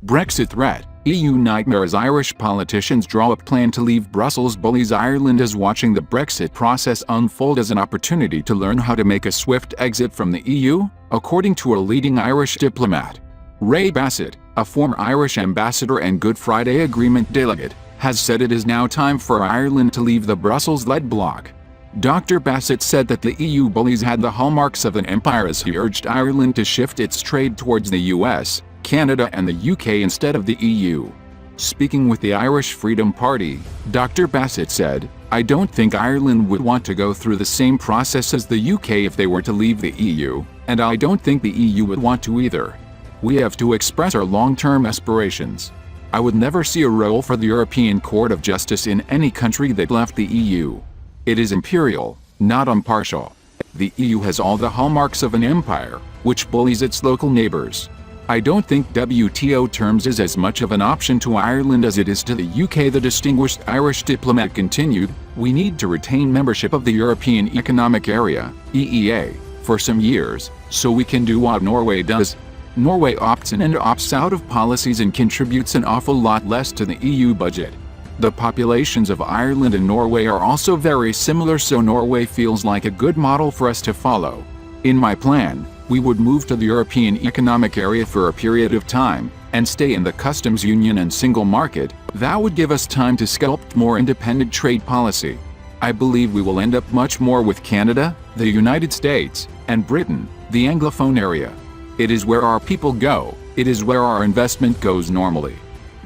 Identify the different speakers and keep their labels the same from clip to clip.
Speaker 1: Brexit threat, EU nightmare as Irish politicians draw up plan to leave Brussels. Bullies. Ireland is watching the Brexit process unfold as an opportunity to learn how to make a swift exit from the EU, according to a leading Irish diplomat. Ray Bassett, a former Irish ambassador and Good Friday Agreement delegate, has said it is now time for Ireland to leave the Brussels-led bloc. Dr. Bassett said that the EU bullies had the hallmarks of an empire as he urged Ireland to shift its trade towards the US, Canada and the UK instead of the EU. Speaking with the Irish Freedom Party, Dr. Bassett said, "I don't think Ireland would want to go through the same process as the UK if they were to leave the EU, and I don't think the EU would want to either. We have to express our long-term aspirations. I would never see a role for the European Court of Justice in any country that left the EU. It is imperial, not impartial. The EU has all the hallmarks of an empire, which bullies its local neighbors. I don't think WTO terms is as much of an option to Ireland as it is to the UK." The distinguished Irish diplomat continued, "We need to retain membership of the European Economic Area, EEA, for some years, so we can do what Norway does. Norway opts in and opts out of policies and contributes an awful lot less to the EU budget. The populations of Ireland and Norway are also very similar, so Norway feels like a good model for us to follow. In my plan, we would move to the European Economic Area for a period of time, and stay in the customs union and single market. That would give us time to sculpt more independent trade policy. I believe we will end up much more with Canada, the United States, and Britain, the Anglophone area. It is where our people go, it is where our investment goes normally."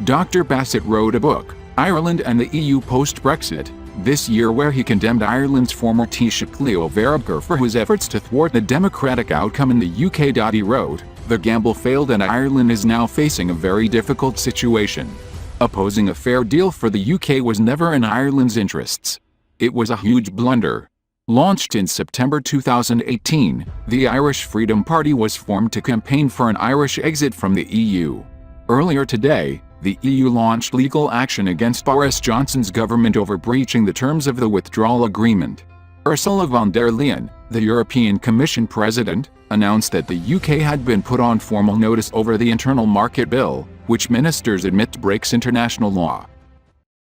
Speaker 1: Dr. Bassett wrote a book, Ireland and the EU Post-Brexit, this year, where he condemned Ireland's former Taoiseach Leo Varadkar for his efforts to thwart the democratic outcome in the UK. He wrote, "The gamble failed and Ireland is now facing a very difficult situation. Opposing a fair deal for the UK was never in Ireland's interests. It was a huge blunder." Launched in September 2018, the Irish Freedom Party was formed to campaign for an Irish exit from the EU. Earlier today, the EU launched legal action against Boris Johnson's government over breaching the terms of the withdrawal agreement. Ursula von der Leyen, the European Commission President, announced that the UK had been put on formal notice over the Internal Market Bill, which ministers admit breaks international law.